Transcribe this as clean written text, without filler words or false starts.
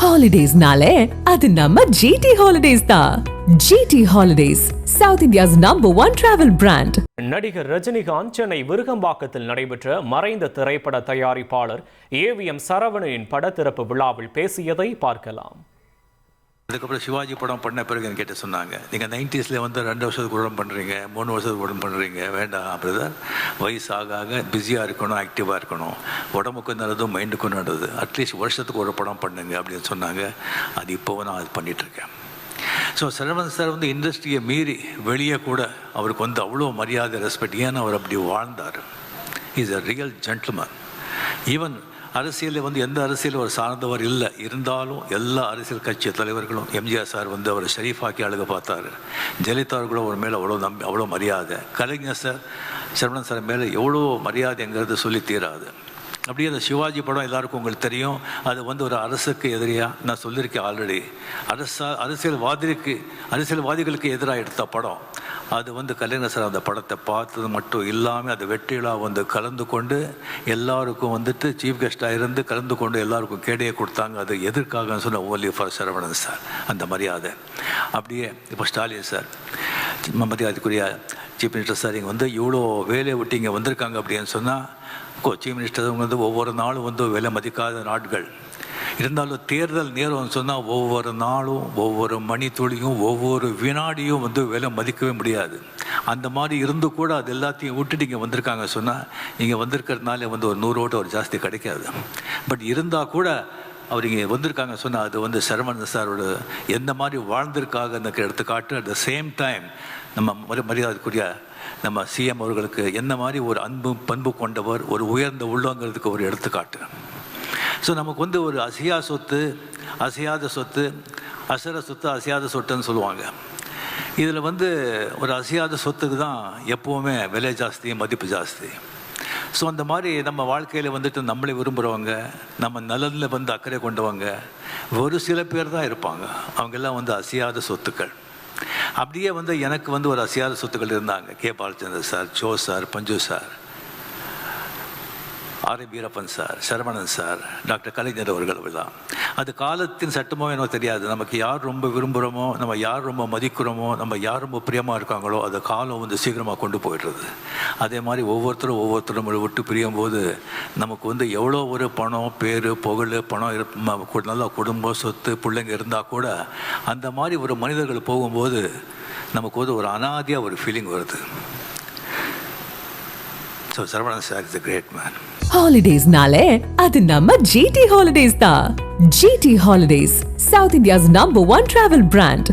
ஹாலிடேஸ்னாலே அது நம்ம ஜிடி ஹாலிடேஸ் தான். GT holidays, South India's #1 travel brand. நடிகர் ரஜினிகாந்த் சென்னை விருகம்பாக்கத்தில் நடைபெற்ற மறைந்த திரைப்பட தயாரிப்பாளர் ஏவிஎம் சரவணனின் படத்திறப்பு விழாவில் பேசியதை பார்க்கலாம். அதுக்கப்புறம் சிவாஜி படம் பண்ண பிறகு என் கேட்டு சொன்னாங்க, நீங்கள் 90s வந்து 2 வருஷத்துக்கு உடம்பு பண்ணுறீங்க, 3 வருஷத்துக்கு உடம்பு பண்ணுறீங்க, வேண்டாம் பிரதர், வயசு ஆக ஆக பிஸியாக இருக்கணும், ஆக்டிவாக இருக்கணும், உடம்புக்கும் நல்லதும் மைண்டுக்கும் நல்லது, அட்லீஸ்ட் வருஷத்துக்கு ஒரு படம் பண்ணுங்க அப்படின்னு சொன்னாங்க. அது இப்போவும் நான் அது பண்ணிகிட்ருக்கேன். ஸோ சரவணன் சார் வந்து இண்டஸ்ட்ரியை மீறி வெளியே கூட அவருக்கு வந்து அவ்வளோ மரியாதை, ரெஸ்பெக்ட். ஏன்னா அவர் அப்படி வாழ்ந்தார். Is a real gentleman. Even அரசியலில் வந்து எந்த அரசியலும் அவர் சார்ந்தவர் இல்லை, இருந்தாலும் எல்லா அரசியல் கட்சி தலைவர்களும் எம்ஜிஆர் சார் வந்து அவர் ஷரீஃபாக்கி அழுக பார்த்தார். ஜெயலலிதா கூட அவர் மேலே அவ்வளோ மரியாதை. கலைஞர் சார் சரவணன் சார் மேலே எவ்வளோ மரியாதைங்கிறது சொல்லி தீராது. அப்படியே அந்த சிவாஜி படம் எல்லாருக்கும் உங்களுக்கு தெரியும். அது வந்து ஒரு அரசுக்கு எதிரியாக நான் சொல்லியிருக்கேன் ஆல்ரெடி. அரசியல்வாதிகளுக்கு எதிராக எடுத்த படம். அது வந்து கலைஞர் சார் அந்த படத்தை பார்த்தது மட்டும் இல்லாமல் அது வெற்றிலா வந்து கலந்து கொண்டு எல்லாருக்கும் வந்துட்டு சீஃப் கெஸ்டாக இருந்து கலந்து கொண்டு எல்லாருக்கும் கேடையை கொடுத்தாங்க. அது எதற்காகன்னு சொன்ன ஓன்லி ஃபார் சரவணன் சார், அந்த மரியாதை. அப்படியே இப்போ ஸ்டாலின் சார் மரியாதைக்குரிய சீஃப் மினிஸ்டர் சார் இங்கே வந்து இவ்வளோ வேலையை விட்டு இங்கே வந்திருக்காங்க அப்படின்னு சொன்னால், சீஃப் மினிஸ்டர் வந்து ஒவ்வொரு நாளும் வந்து விலை மதிக்காத நாட்கள் இருந்தாலும் தேர்தல் நேரம் சொன்னால் ஒவ்வொரு நாளும் ஒவ்வொரு மணித்துளியும் ஒவ்வொரு வினாடியும் வந்து விலை மதிக்கவே முடியாது. அந்த மாதிரி இருந்து கூட அது எல்லாத்தையும் விட்டுட்டு இங்கே வந்திருக்காங்க சொன்னால், இங்கே வந்திருக்கிறதுனால வந்து ஒரு 100 ஓட்டு ஒரு ஜாஸ்தி கிடைக்காது. பட் இருந்தால் கூட அவர் இங்கே வந்திருக்காங்க சொன்னால் அது வந்து சரவணன் சாரோட எந்த மாதிரி வாழ்ந்திருக்காங்க எடுத்துக்காட்டு. அட் த சேம் டைம் நம்ம மரியாதைக்குரிய நம்ம சிஎம் அவர்களுக்கு என்ன மாதிரி ஒரு அன்பு பண்பு கொண்டவர், ஒரு உயர்ந்த உள்ளங்கிறதுக்கு ஒரு எடுத்துக்காட்டு. ஸோ நமக்கு வந்து ஒரு அசையாத சொத்து, அசையாத சொத்துன்னு சொல்லுவாங்க. இதில் வந்து ஒரு அசையாத சொத்துக்கு தான் எப்போவுமே விலை ஜாஸ்தி, மதிப்பு ஜாஸ்தி. ஸோ அந்த மாதிரி நம்ம வாழ்க்கையில் வந்துட்டு நம்மளை விரும்புகிறவங்க, நம்ம நலனில் வந்து அக்கறை கொண்டவங்க ஒரு சில பேர் தான் இருப்பாங்க. அவங்கெல்லாம் வந்து அசையாத சொத்துக்கள். அப்படியே வந்து எனக்கு வந்து ஒரு அசையாத சொத்துக்கள் இருந்தாங்க. K Balachander sir, Jo sir, Panchu sir, R Veerappan sir, Saravanan sir, doctor Kalaignar அவர்கள் தான். அது காலத்தின் சட்டமோ எனக்கு தெரியாது. நமக்கு யார் ரொம்ப விரும்புகிறோமோ, நம்ம யார் ரொம்ப மதிக்கிறோமோ, நம்ம யார் ரொம்ப பிரியமாக இருக்காங்களோ அது காலம் வந்து சீக்கிரமாக கொண்டு போயிடுறது. அதே மாதிரி ஒவ்வொருத்தரும் விட்டு பிரியும் போது நமக்கு வந்து எவ்வளோ ஒரு பணம், பேர், புகழ், பணம், நல்ல குடும்பம், சொத்து, பிள்ளைங்க இருந்தால் கூட அந்த மாதிரி ஒரு மனிதர்கள் போகும்போது நமக்கு வந்து ஒரு அனாதியாக ஒரு ஃபீலிங் வருது. So Saravanan sir is a great man. ஹாலிடேஸ்னாலே அது நம்ம ஜிடி ஹாலிடேஸ் தான். GT holidays, South India's #1 travel brand.